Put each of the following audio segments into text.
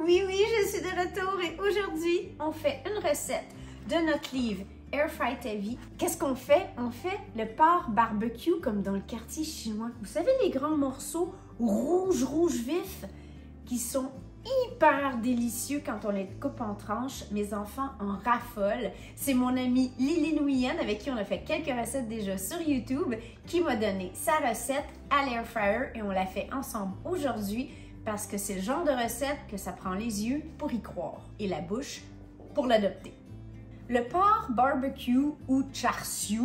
Oui, je suis de retour et aujourd'hui, on fait une recette de notre livre Air Fry Ta Vie. Qu'est-ce qu'on fait? On fait le porc barbecue comme dans le quartier chinois. Vous savez les grands morceaux rouges vifs qui sont hyper délicieux quand on les coupe en tranches. Mes enfants en raffolent. C'est mon amie Lily Nguyen avec qui on a fait quelques recettes déjà sur YouTube qui m'a donné sa recette à l'air fryer et on l'a fait ensemble aujourd'hui parce que c'est le genre de recette que ça prend les yeux pour y croire et la bouche pour l'adopter. Le porc barbecue ou char siu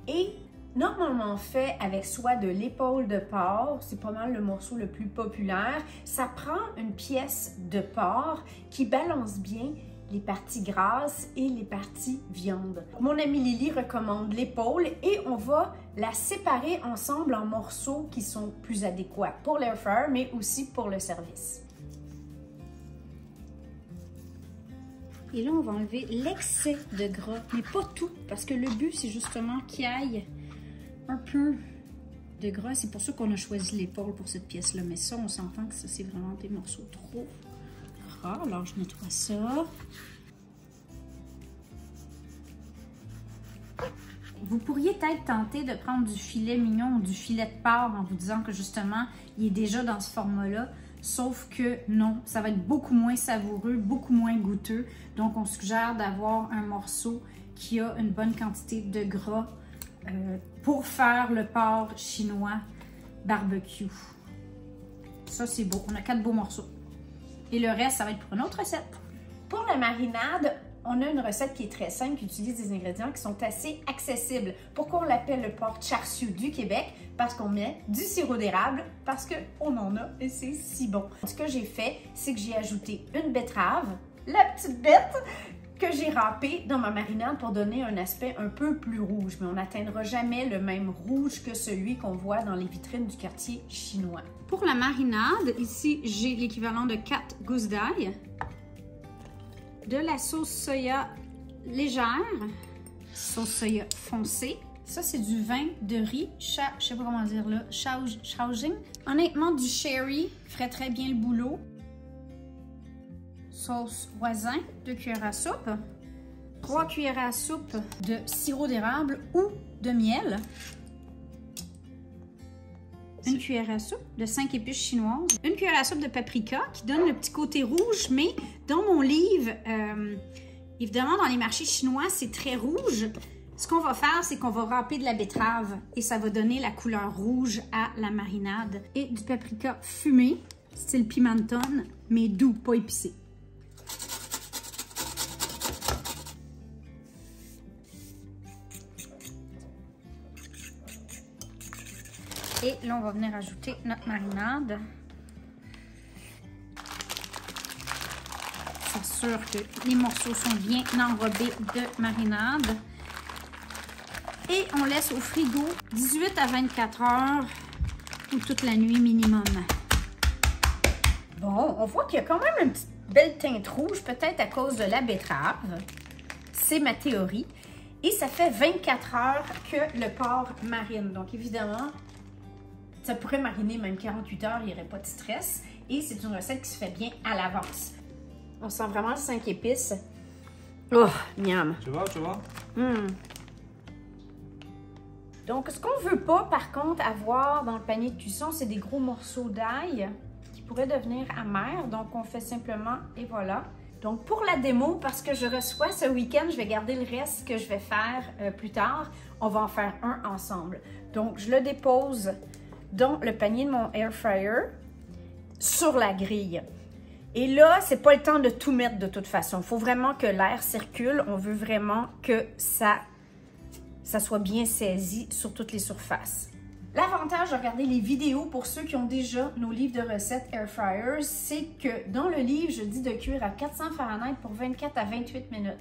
est normalement fait avec soit de l'épaule de porc, c'est pas mal le morceau le plus populaire. Ça prend une pièce de porc qui balance bien les parties grasses et les parties viande. Mon amie Lily recommande l'épaule et on va la séparer ensemble en morceaux qui sont plus adéquats pour l'air fryer mais aussi pour le service. Et là, on va enlever l'excès de gras, mais pas tout, parce que le but, c'est justement qu'il y ait un peu de gras. C'est pour ça qu'on a choisi l'épaule pour cette pièce-là. Mais ça, on s'entend que ça, c'est vraiment des morceaux trop gras. Alors, je nettoie ça. Vous pourriez être tenté de prendre du filet mignon ou du filet de porc en vous disant que justement, il est déjà dans ce format-là. Sauf que non, ça va être beaucoup moins savoureux, beaucoup moins goûteux. Donc, on suggère d'avoir un morceau qui a une bonne quantité de gras pour faire le porc chinois barbecue. Ça, c'est beau. On a 4 beaux morceaux. Et le reste, ça va être pour une autre recette. Pour la marinade, on a une recette qui est très simple, qui utilise des ingrédients qui sont assez accessibles. Pourquoi on l'appelle le porc char siu du Québec? Parce qu'on met du sirop d'érable, parce qu'on en a et c'est si bon. Ce que j'ai fait, c'est que j'ai ajouté une betterave, la petite bête, que j'ai râpée dans ma marinade pour donner un aspect un peu plus rouge. Mais on n'atteindra jamais le même rouge que celui qu'on voit dans les vitrines du quartier chinois. Pour la marinade, ici, j'ai l'équivalent de 4 gousses d'ail, de la sauce soya légère, sauce soya foncée. Ça, c'est du vin de riz, je sais pas comment dire là, Shaoxing. Honnêtement, du sherry ferait très bien le boulot. Sauce voisin, 2 cuillères à soupe. 3 cuillères à soupe de sirop d'érable ou de miel. 1 cuillère à soupe de 5 épices chinoises. 1 cuillère à soupe de paprika qui donne le petit côté rouge, mais dans mon livre, évidemment, dans les marchés chinois, c'est très rouge. Ce qu'on va faire, c'est qu'on va râper de la betterave et ça va donner la couleur rouge à la marinade. Et du paprika fumé, style pimenton, mais doux, pas épicé. Et là, on va venir ajouter notre marinade. S'assure que les morceaux sont bien enrobés de marinade. Et on laisse au frigo 18 à 24 heures ou toute la nuit minimum. Bon, on voit qu'il y a quand même une petite belle teinte rouge, peut-être à cause de la betterave. C'est ma théorie. Et ça fait 24 heures que le porc marine. Donc évidemment, ça pourrait mariner même 48 heures, il n'y aurait pas de stress. Et c'est une recette qui se fait bien à l'avance. On sent vraiment le 5 épices. Oh, miam! Tu vois? Donc, ce qu'on ne veut pas, par contre, avoir dans le panier de cuisson, c'est des gros morceaux d'ail qui pourraient devenir amers. Donc, on fait simplement, et voilà. Donc, pour la démo, parce que je reçois ce week-end, je vais garder le reste que je vais faire plus tard. On va en faire un ensemble. Donc, je le dépose dans le panier de mon air fryer sur la grille. Et là, c'est pas le temps de tout mettre de toute façon. Il faut vraiment que l'air circule. On veut vraiment que ça soit bien saisi sur toutes les surfaces. L'avantage de regarder les vidéos pour ceux qui ont déjà nos livres de recettes Air Fryers, c'est que dans le livre, je dis de cuire à 400 Fahrenheit pour 24 à 28 minutes.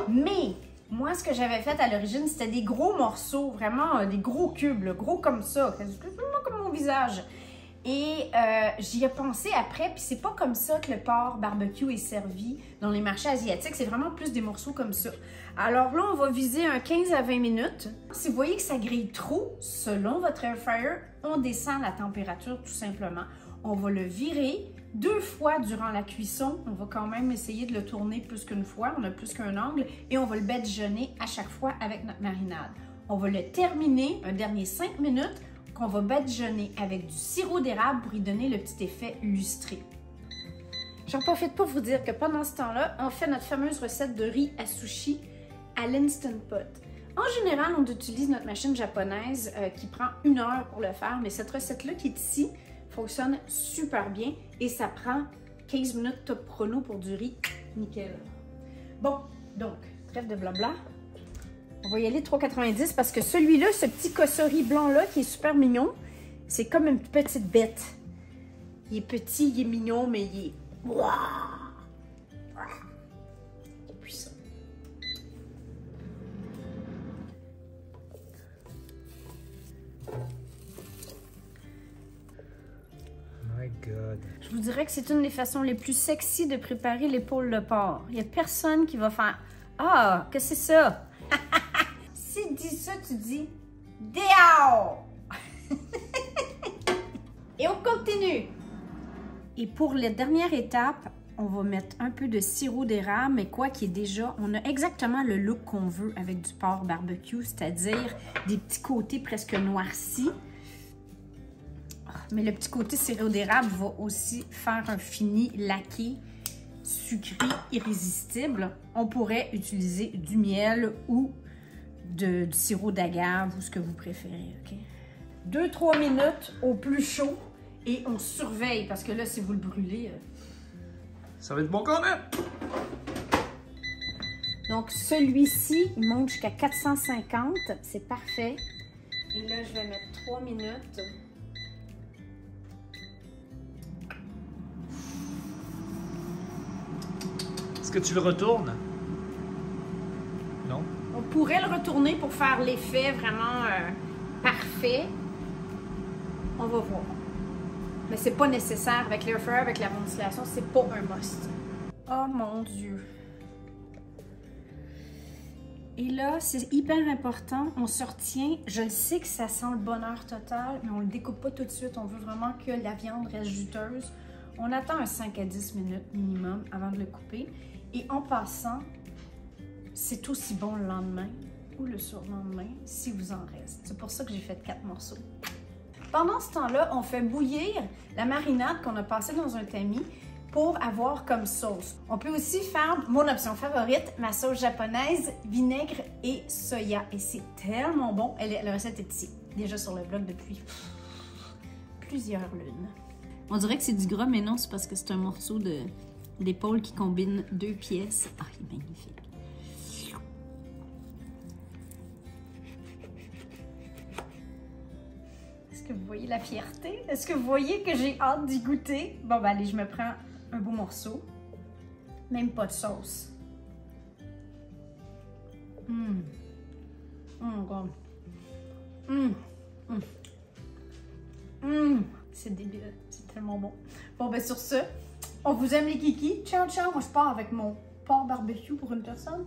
Mais moi, ce que j'avais fait à l'origine, c'était des gros morceaux, vraiment des gros cubes, là, gros comme ça, quasiment comme mon visage. Et j'y ai pensé après, puis c'est pas comme ça que le porc barbecue est servi dans les marchés asiatiques, c'est vraiment plus des morceaux comme ça. Alors là, on va viser un 15 à 20 minutes. Si vous voyez que ça grille trop, selon votre air fryer, on descend la température tout simplement. On va le virer 2 fois durant la cuisson. On va quand même essayer de le tourner plus qu'une fois. On a plus qu'un angle et on va le badigeonner à chaque fois avec notre marinade. On va le terminer un dernier 5 minutes qu'on va badigeonner avec du sirop d'érable pour y donner le petit effet lustré. J'en profite pour vous dire que pendant ce temps-là, on fait notre fameuse recette de riz à sushi à l'Instant Pot. En général, on utilise notre machine japonaise qui prend 1 heure pour le faire, mais cette recette-là qui est ici fonctionne super bien et ça prend 15 minutes top chrono pour du riz. Nickel. Bon, donc, trêve de blabla. On va y aller 3,90 parce que celui-là, ce petit cossori blanc-là qui est super mignon, c'est comme une petite bête. Il est petit, il est mignon, mais il est... Wow! Il est puissant. My God. Je vous dirais que c'est une des façons les plus sexy de préparer l'épaule de porc. Il n'y a personne qui va faire « Ah, que c'est ça? » Si tu dis ça, tu dis « Dehors! » Et on continue. Et pour la dernière étape, on va mettre un peu de sirop d'érable, mais quoi qui est déjà, on a exactement le look qu'on veut avec du porc barbecue, c'est-à-dire des petits côtés presque noircis. Mais le petit côté sirop d'érable va aussi faire un fini laqué, sucré, irrésistible. On pourrait utiliser du miel ou du sirop d'agave ou ce que vous préférez, ok? 2-3 minutes au plus chaud et on surveille parce que là, si vous le brûlez... Ça va être bon quand même! Donc, celui-ci, il monte jusqu'à 450. C'est parfait. Et là, je vais mettre 3 minutes. Est-ce que tu le retournes? Non? On pourrait le retourner pour faire l'effet vraiment parfait. On va voir. Mais c'est pas nécessaire avec l'air fryer, avec la ventilation, c'est pas un must. Oh mon Dieu! Et là, c'est hyper important, on se retient. Je le sais que ça sent le bonheur total, mais on le découpe pas tout de suite. On veut vraiment que la viande reste juteuse. On attend un 5 à 10 minutes minimum avant de le couper. Et en passant, c'est aussi bon le lendemain ou le surlendemain si vous en reste. C'est pour ça que j'ai fait 4 morceaux. Pendant ce temps-là, on fait bouillir la marinade qu'on a passée dans un tamis pour avoir comme sauce. On peut aussi faire mon option favorite, ma sauce japonaise, vinaigre et soya. Et c'est tellement bon. La recette est ici, déjà sur le blog depuis plusieurs lunes. On dirait que c'est du gras, mais non, c'est parce que c'est un morceau d'épaule qui combine 2 pièces. Ah, il est magnifique. Est-ce que vous voyez la fierté? Est-ce que vous voyez que j'ai hâte d'y goûter? Bon, ben allez, je me prends un beau morceau. Même pas de sauce. God. C'est débile. C'est tellement bon. Bon, ben sur ce, on vous aime les kikis. Ciao, ciao. Moi, je pars avec mon porc barbecue pour une personne.